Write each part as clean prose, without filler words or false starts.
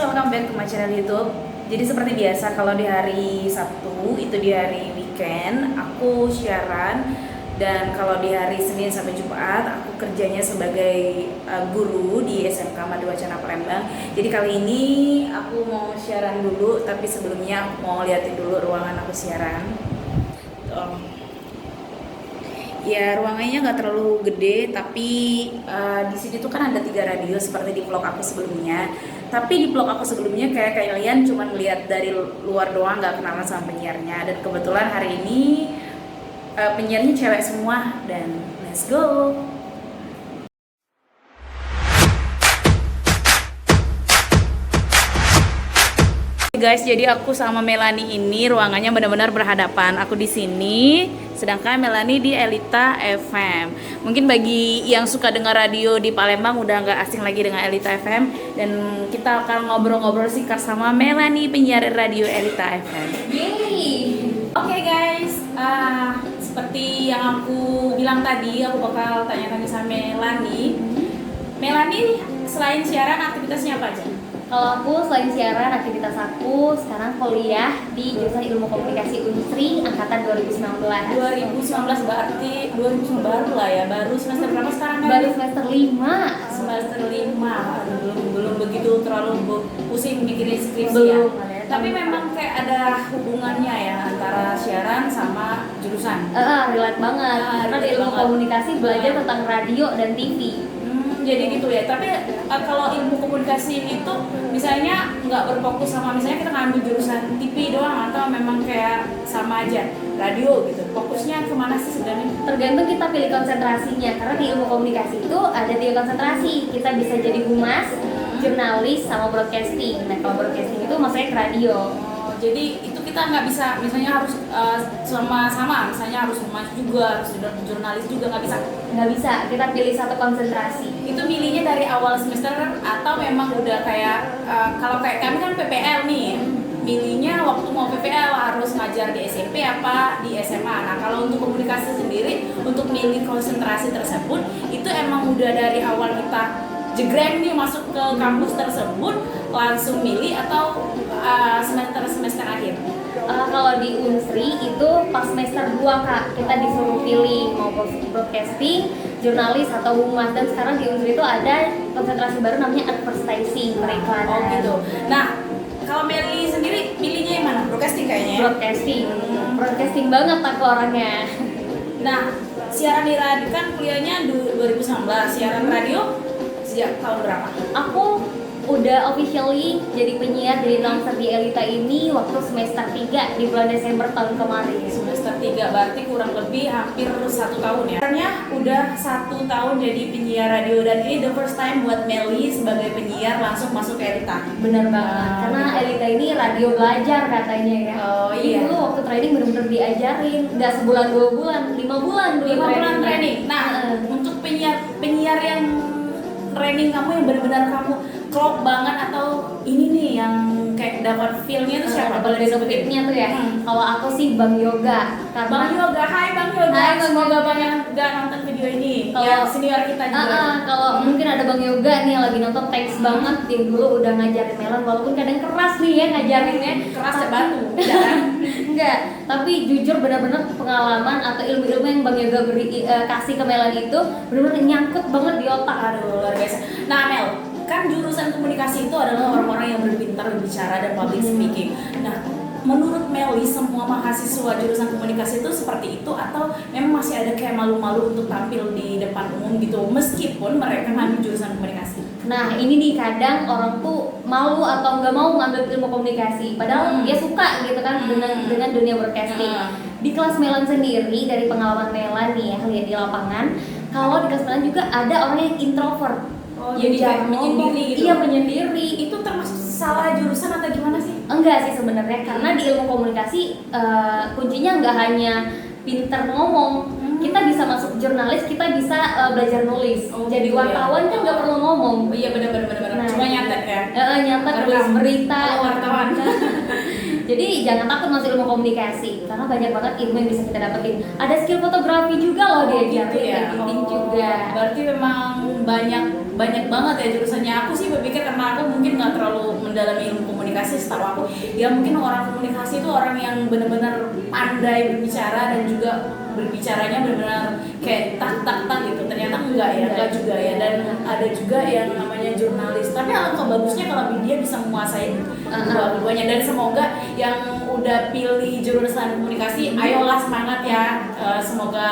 welcome back to my channel YouTube. Jadi seperti biasa kalau di hari Sabtu, itu di hari weekend, aku siaran. Dan kalau di hari Senin sampai Jumat, aku kerjanya sebagai guru di SMK Madu Wacana Palembang. Jadi kali ini aku mau siaran dulu, tapi sebelumnya aku mau liatin dulu ruangan aku siaran. Ya ruangannya nggak terlalu gede, tapi di sini tuh kan ada 3 radio seperti di vlog aku sebelumnya. Tapi di vlog aku sebelumnya kayak kalian cuma lihat dari luar doang, nggak kenalan sama penyiarnya. Dan kebetulan hari ini penyiarnya cewek semua, dan let's go. Guys, jadi aku sama Melanie ini ruangannya benar-benar berhadapan. Aku di sini, sedangkan Melanie di Elita FM. Mungkin bagi yang suka dengar radio di Palembang udah nggak asing lagi dengan Elita FM, dan kita akan ngobrol-ngobrol singkat sama Melanie, penyiar radio Elita FM. Oke guys, seperti yang aku bilang tadi, aku bakal tanya-tanya sama Melanie. Melanie, selain siaran aktivitasnya apa aja? Kalau aku selain siaran, aktivitas aku sekarang kuliah di jurusan Ilmu Komunikasi Unsri angkatan 2019. 2019 berarti 2019 baru lah ya, baru semester berapa sekarang kan? Baru semester 5. Semester 5. Belum begitu terlalu pusing mikirin skripsi Belum, ya. Tapi memang kayak ada hubungannya ya antara siaran sama jurusan. Relate banget. Karena di Ilmu Komunikasi belajar tentang radio dan TV. Jadi gitu ya. Tapi kalau ilmu komunikasi itu misalnya nggak berfokus sama, misalnya kita ngambil jurusan TV doang, atau memang kayak sama aja radio gitu, fokusnya kemana sih sebenarnya? Tergantung kita pilih konsentrasinya. Karena di Ilmu Komunikasi itu ada 3 konsentrasi. Kita bisa jadi humas, jurnalis, sama broadcasting. Nah kalau broadcasting itu maksudnya ke radio. Jadi itu kita nggak bisa misalnya harus sama-sama, misalnya harus humas juga, harus jurnalis juga, nggak bisa. Kita pilih satu konsentrasi. Itu milihnya dari awal semester atau memang udah kayak kalau kayak kami kan PPL nih, milihnya waktu mau PPL harus ngajar di SMP apa di SMA. Nah kalau untuk komunikasi sendiri, untuk milih konsentrasi tersebut itu emang udah dari awal kita jegreng nih masuk ke kampus tersebut langsung milih, atau semester akhir? Kalau di Unsri itu pas semester 2 Kak, kita disuruh pilih mau broadcasting, jurnalis atau humas. Dan sekarang di Unsri itu ada konsentrasi baru namanya advertising, periklanan. Oh gitu. Nah, kalau Meli sendiri pilihnya yang mana? Broadcasting kayaknya. Broadcasting banget aku orangnya. Nah, siaran di radio kan kuliahnya 2019, siaran radio sejak tahun berapa? Aku udah officially jadi penyiar dari announcer di Elita ini waktu semester 3 di bulan Desember tahun kemarin. Semester 3 berarti kurang lebih hampir 1 tahun ya. Sebenarnya udah 1 tahun jadi penyiar radio, dan ini the first time buat Meli sebagai penyiar langsung masuk ke Elita. Bener banget, karena Elita ini radio belajar katanya ya. Oh iya. Dulu waktu training bener-bener diajarin, nggak sebulan 2 bulan, 5 bulan dulu 5 bulan training. Nah, untuk penyiar yang training kamu yang benar-benar kamu klop banget, atau ini nih yang kayak dapat feel-nya itu siapa? Dapat benefitnya tuh ya. Kalau aku sih Bang Yoga. Bang Yoga, hai Bang Yoga. Hai Bang Semoga Yoga. banyak gak nonton video ini. Kalau Ya senior kita juga. Kalau mungkin ada Bang Yoga nih yang lagi nonton, thanks banget dia dulu udah ngajarin Melan, walaupun kadang keras nih ya ngajarinnya. Keras ya batu, jangan. Enggak, tapi jujur benar-benar pengalaman atau ilmu-ilmu yang Bang Yoga kasih ke Melan itu benar-benar nyangkut banget di otak. Aduh, luar biasa. Nah Mel, kan jurusan komunikasi itu adalah orang-orang yang berpintar berbicara dan public speaking. Nah, menurut Meli, semua mahasiswa jurusan komunikasi itu seperti itu, atau memang masih ada kayak malu-malu untuk tampil di depan umum gitu, meskipun mereka ngambil jurusan komunikasi? Nah ini nih kadang orang tuh malu atau nggak mau ngambil ilmu komunikasi, padahal dia suka gitu kan dengan dunia broadcasting. Di kelas Melan sendiri, dari pengalaman Melan nih ya, lihat di lapangan, kalau di kelas Melan juga ada orang yang introvert. Jadi kayak menyendiri gitu? Iya, menyendiri. Itu termasuk salah jurusan atau gimana sih? Enggak sih sebenarnya, karena di ilmu komunikasi kuncinya nggak hanya pinter ngomong. Kita bisa masuk jurnalis, kita bisa belajar nulis. Jadi wartawan kan nggak perlu ngomong. Oh iya, benar. Nah, Cuma nyatet ya? Nyatet, tulis berita. Wartawan. Jadi jangan takut masuk ilmu komunikasi, karena banyak banget ilmu yang bisa kita dapetin. Ada skill fotografi juga loh diajarin, gitu ya? editing juga. Berarti memang banyak banyak banget ya jurusannya. Aku sih berpikir karena aku mungkin nggak terlalu mendalami ilmu komunikasi, setahu aku ya mungkin orang komunikasi itu orang yang benar-benar pandai berbicara dan juga berbicaranya benar-benar kayak tak gitu. Ternyata enggak juga ya. Dan ada juga yang namanya jurnalis, tapi alangkah bagusnya kalau dia bisa menguasai dua-duanya. Dan semoga yang udah pilih jurusan komunikasi, ayolah semangat ya. Semoga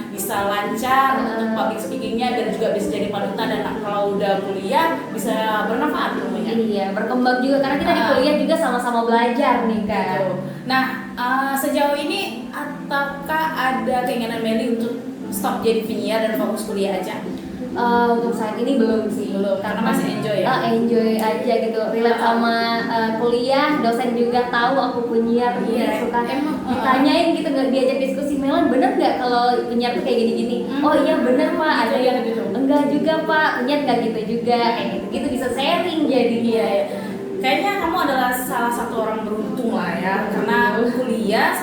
bisa lancar untuk public speakingnya dan juga bisa jadi panutan, dan kalau udah kuliah bisa bermanfaat ilmunya. Iya, berkembang juga karena kita di kuliah juga sama-sama belajar nih Kak. Gitu. Nah, sejauh ini apakah ada keinginan Meli untuk stop jadi penyiar dan fokus kuliah aja? Untuk saat ini belum sih, karena masih enjoy ya? Enjoy aja gitu, relate sama kuliah, dosen juga tahu aku penyiar, suka ditanyain gitu, nggak diajak diskusi, Melan bener nggak kalau penyiar tuh kayak gini-gini? Oh iya bener Pak, ada yang enggak juga Pak, penyiar nggak gitu juga, kayak gitu bisa sharing jadi. Iya. Kayaknya kamu adalah salah satu orang beruntung lah ya, karena kuliah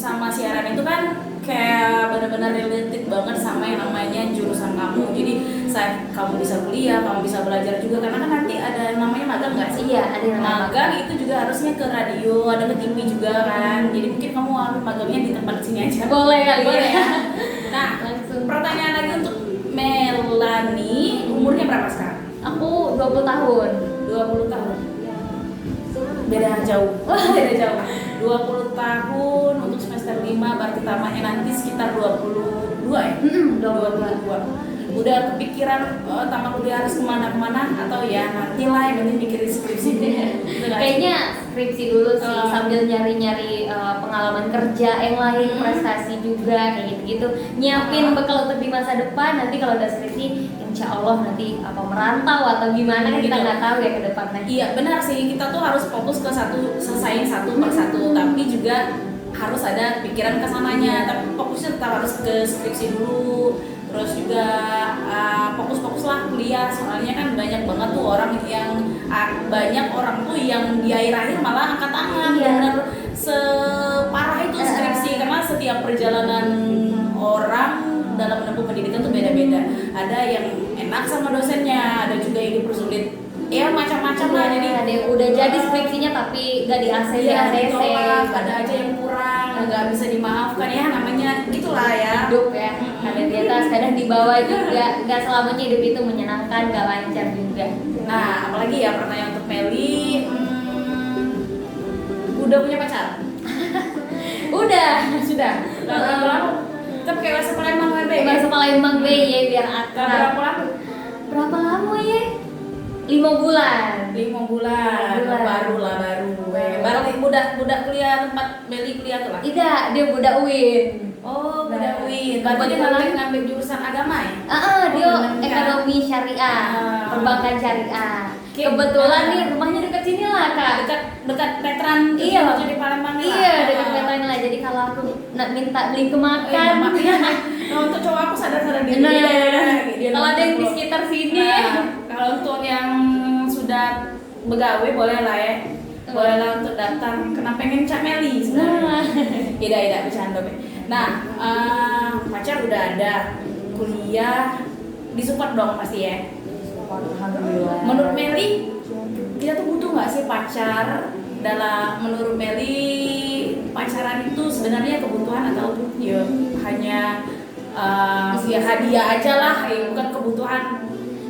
sama siaran itu kan kayak benar-benar related banget sama yang namanya jurusan kamu. Jadi kamu bisa kuliah, kamu bisa belajar juga, karena kan nanti ada yang namanya magang nggak sih? Iya, ada yang magang. Itu juga harusnya ke radio, ada ke TV juga kan. Jadi mungkin kamu magangnya di tempat sini aja. Boleh kali ya. Nah, langsung. Pertanyaan lagi untuk Melani, umurnya berapa sekarang? Aku 20 tahun. 20 tahun. Beda jauh. 20 tahun untuk semester 5, berarti tamatnya nanti sekitar 22 ya? 22. Udah kepikiran tamat kuliah harus kemana-kemana atau ya nanti lah yang penting mikirin skripsi dulu? Kayaknya skripsi dulu sih, sambil nyari-nyari pengalaman kerja yang lain, prestasi juga kayak gitu-gitu, nyiapin bekal untuk di masa depan. Nanti kalau udah skripsi insya Allah nanti apa merantau atau gimana kan kita nggak tahu ya ke depannya. Iya benar sih, kita tuh harus fokus ke selesaiin satu per satu, tapi juga harus ada pikiran kesananya. Tapi fokusnya tetap harus ke skripsi dulu, terus juga fokus-fokuslah kuliah, soalnya kan banyak banget tuh orang yang di akhir-akhir malah angkat tangan. Benar separah itu skripsi, karena setiap perjalanan orang dalam menempuh pendidikan tuh beda-beda. Ada yang enak sama dosennya, ada juga yang dipersulit, ya macam-macam lah. Jadi ada yang udah jadi skripsinya tapi nggak di ACC, ada aja yang kurang, nggak bisa dimaafkan, ya namanya gitulah ya hidup ya. Kadang di atas, kadang di bawah juga, nggak selamanya hidup itu menyenangkan, nggak lancar juga. Nah, apalagi ya pertanyaan untuk Meli, udah punya pacar? Sudah. Kita pakai bahasa Palembang ya? Bahasa Palembang ya biar akrab. Berapa lama ya? 5 bulan. 5 bulan. Baru. Budak kuliah tempat Meli kuliah tuh lah. Tidak, dia budak UIN. Oh, budak UIN. Berarti dia ngambil jurusan agama ya? Dia ekonomi syariah, perbankan syariah. Kebetulan nih rumahnya dekat sini lah Kak. Dekat veteran. Iya. Di Palembang lah. Iya, dekat veteran lah. Jadi kalau aku nak minta beli ke makan, untuk cowok aku sadar diri. Kalau ada yang di sekitar sini kalau untuk yang sudah begawe boleh lah ya. Boleh lah untuk datang. Kena pengen Cak Meli sebenarnya. Tidak bercanda. Nah, pacar udah ada, kuliah disupport dong pasti ya. Alhamdulillah. Menurut Meli, kita tuh butuh nggak sih pacar? Menurut Meli, pacaran itu sebenarnya kebutuhan atau ya hanya ya hadiah aja lah, ya bukan kebutuhan?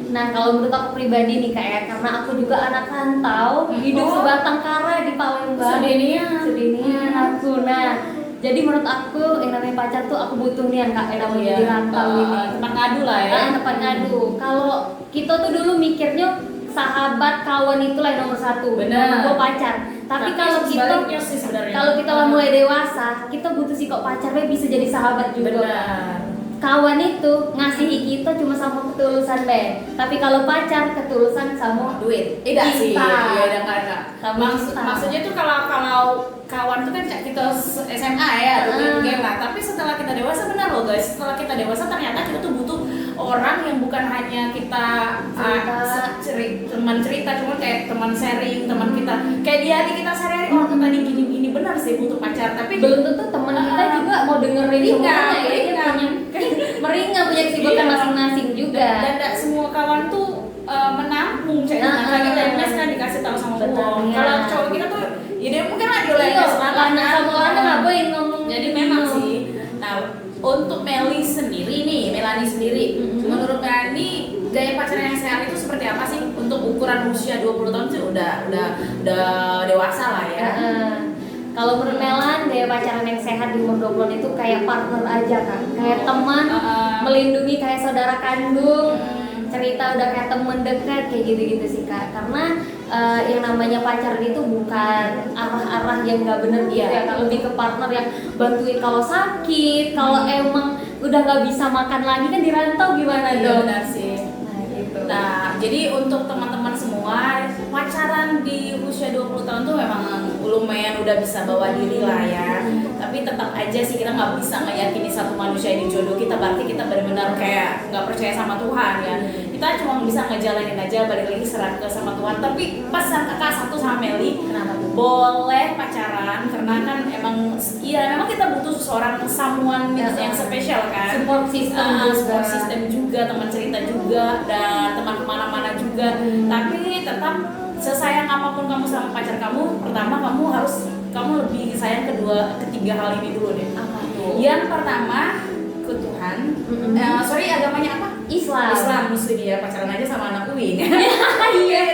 Nah, kalau menurut aku pribadi nih Kak ya, karena aku juga anak rantau, hidup sebatang kara di Palembang. Sedinian aku. Nah, jadi menurut aku yang namanya pacar tuh aku butuh nih Kak, yang namanya jadi rantau ini. Tempat ngadu lah ya. Tempat ngadu. Kalau kita tuh dulu mikirnya sahabat, kawan itulah yang nomor satu. Benar. Gue pacar. Tapi kalau kita udah mulai dewasa, kita butuh sih kok pacarnya bisa jadi sahabat juga. Benar. Kawan itu ngasihi kita cuma sama ketulusan tapi kalau pacar ketulusan sama duit. Tidak sih. Iya, enggak. Maksudnya tuh kalau kawan tuh kan kita SMA ya, game lah. Tapi setelah kita dewasa, benar loh guys. Setelah kita dewasa ternyata kita tuh butuh orang yang bukan hanya kita teman cerita, cuma kayak teman sharing, teman kita kayak di hati kita sehari-hari. Tuh tadi gini benar sih butuh pacar, tapi belum tentu teman kita juga mau dengerin semuanya ya. Meringan punya kesibukan Iya. masing-masing juga. Dan tidak semua kawan tuh menampung kayak les kan dikasih tahu sama Betul, gua. iya. Kalau cowok kita tuh ya dia mungkin radio les Iya, banget anak sama orang ngapain ngomong. Jadi memang sih. Nah, untuk Melanie sendiri, menurut Melanie gaya pacaran yang sehat itu seperti apa sih? Untuk ukuran usia 20 tahun sih udah dewasa lah ya. Kalau menurut Melan, gaya pacaran yang sehat di umur 20-an itu kayak partner aja kan. Kayak teman, melindungi kayak saudara kandung, cerita udah kayak temen dekat, kayak gitu-gitu sih Kak. Karena yang namanya pacaran itu bukan arah-arah yang nggak bener gitu ya Kak. Lebih ke partner yang bantuin kalau sakit, kalau emang udah nggak bisa makan lagi kan di rantau gimana Iya, dong? benar sih. Nah gitu. Nah, jadi untuk teman-teman semua, pacaran di usia 20 tahun tuh memang lumayan udah bisa bawa diri lah ya. Tapi tetap aja sih kita nggak bisa ngeyakini satu manusia ini jodoh kita, berarti kita benar-benar kayak nggak percaya sama Tuhan ya. Kita cuma bisa ngejalanin aja, balik lagi serah ke sama Tuhan. Tapi pesan kakak satu sama Meli, Kenapa tuh? boleh pacaran karena kan emang memang kita butuh seseorang someone yang spesial kan. Support system juga. Support system juga, teman cerita juga, dan teman kemana-mana juga. Tapi tetap sesayang apapun kamu sama pacar kamu, pertama kamu lebih sayang ketiga hal ini dulu deh. Apa tuh? Yang pertama ke Tuhan. Agamanya apa? Islam, Muslim ya, pacaran aja sama anak UIN. Iya.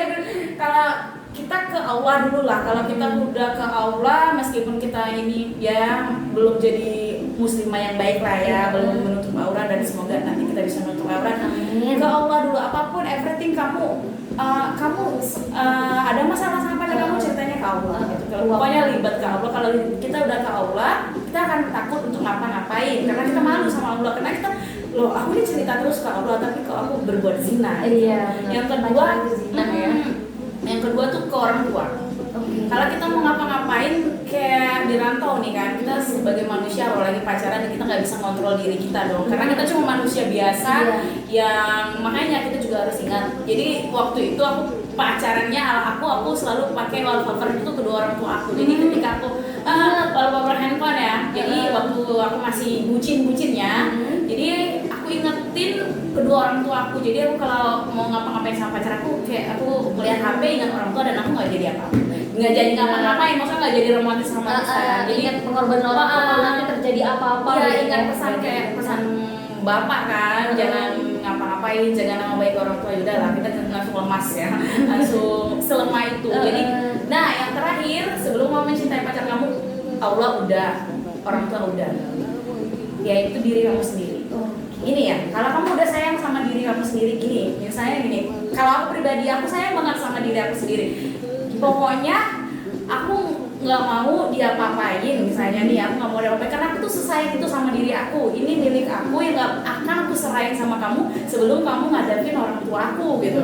Kalau kita ke Allah dulu lah. Kalau kita udah ke Allah, meskipun kita ini ya belum jadi muslimah yang baik lah ya, belum menutup aurat, dan semoga nanti kita bisa menutup aurat. Amin. Ke Allah dulu, apapun everything kamu ada masalah sama pacar kamu, ceritanya ke Allah gitu. Kalau pokoknya libat ke Allah. Kalau kita udah ke Allah, kita akan takut untuk ngapa-ngapain karena kita malu sama Allah, karena kita aku ini cerita terus ke Allah tapi kok aku berbuat zina. Iya. Yang kedua, Zina ya. yang kedua tuh ke orang tua. Kalau kita mau ngapa-ngapain kayak di rantau nih kan, kita sebagai manusia kalau lagi pacaran kita nggak bisa kontrol diri kita dong, karena kita cuma manusia biasa yang makanya kita juga harus ingat. Jadi waktu itu aku pacarannya aku selalu pakai wallpaper itu kedua orang tua aku. Jadi ketika aku wallpaper handphone ya, jadi waktu aku masih bucin-bucinnya, jadi aku ingetin kedua orang tua aku. Jadi aku kalau mau ngapa-ngapain sama pacar aku, kayak aku melihat HP ingat orang tua dan aku nggak jadi apa-apa, nggak jadi ngapa-ngapain, maksudnya nggak jadi romantis sama saya. Jadi ingat pengorbanan orang tua kalau nanti terjadi apa-apa. ya gitu. ingat pesan bapak kan, jangan ngapa-ngapain, jangan nama baik orang tua. Udah lah, kita langsung lemas ya, langsung selemah itu. Jadi nah yang terakhir, sebelum mau mencintai pacar kamu, Allah udah, orang tua udah, yaitu diri kamu sendiri. Ini ya, kalau kamu udah sayang sama diri kamu sendiri, misalnya gini, kalau aku pribadi, aku sayang banget sama diri aku sendiri. Pokoknya aku nggak mau diapa-apain, misalnya nih, aku nggak mau diapa-apain karena aku tuh sesayang itu sama diri aku. Ini milik aku yang nggak akan aku serahin sama kamu sebelum kamu ngadapin orang tua aku gitu.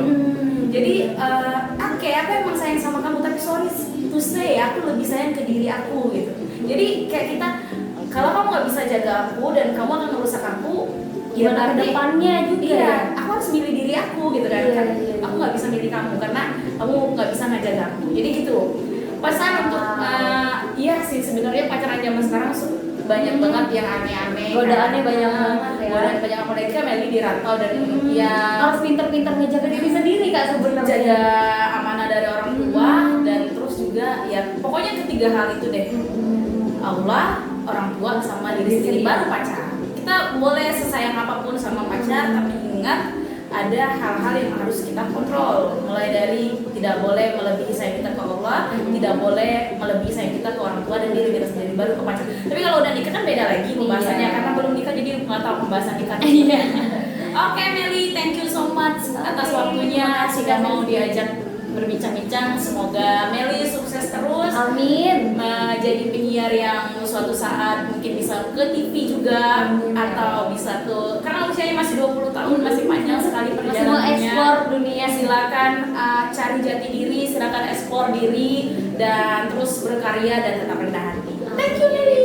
Jadi aku emang sayang sama kamu, tapi sorry to say, aku lebih sayang ke diri aku gitu. Jadi kayak kita, kalau kamu nggak bisa jaga aku dan kamu akan merusak aku, gimana ke depannya juga. Iya, aku harus milih diri aku gitu kan. Iya. Aku nggak bisa milih kamu karena kamu nggak bisa ngajaga aku. Jadi gitu. Pesan untuk iya sih, sebenarnya pacaran zaman sekarang banyak banget yang aneh-aneh. Godaannya banyak banget ya. Godaan banyak, apalagi kan Meli di rantau dan ya harus pinter-pinter ngejaga diri sendiri Kak sebenarnya. jaga amanah dari orang tua dan terus juga ya pokoknya ketiga hal itu deh. Allah, orang tua, sama diri sendiri, baru pacaran. Kita boleh sesayang apapun sama pacar, tapi ingat ada hal-hal yang harus kita kontrol. Mulai dari tidak boleh melebihi sayang kita ke Allah, tidak boleh melebihi sayang kita ke orang tua dan diri kita sendiri, baru ke pacar. Tapi kalau udah nikah kan beda lagi pembahasannya, karena belum nikah jadi nggak tahu pembahasan nikah. Oke, Meli, thank you so much atas waktunya sudah mau diajak berbincang-bincang. Semoga Meli sukses terus. Amin. Jadi penyiar yang suatu saat mungkin bisa ke TV juga. Amin. Atau bisa ke, karena usianya masih 20 tahun, masih panjang sekali Masih mau perjalanannya. explore dunia. Silakan cari jati diri, silakan explore diri dan terus berkarya dan tetap rendah hati. Thank you Meli.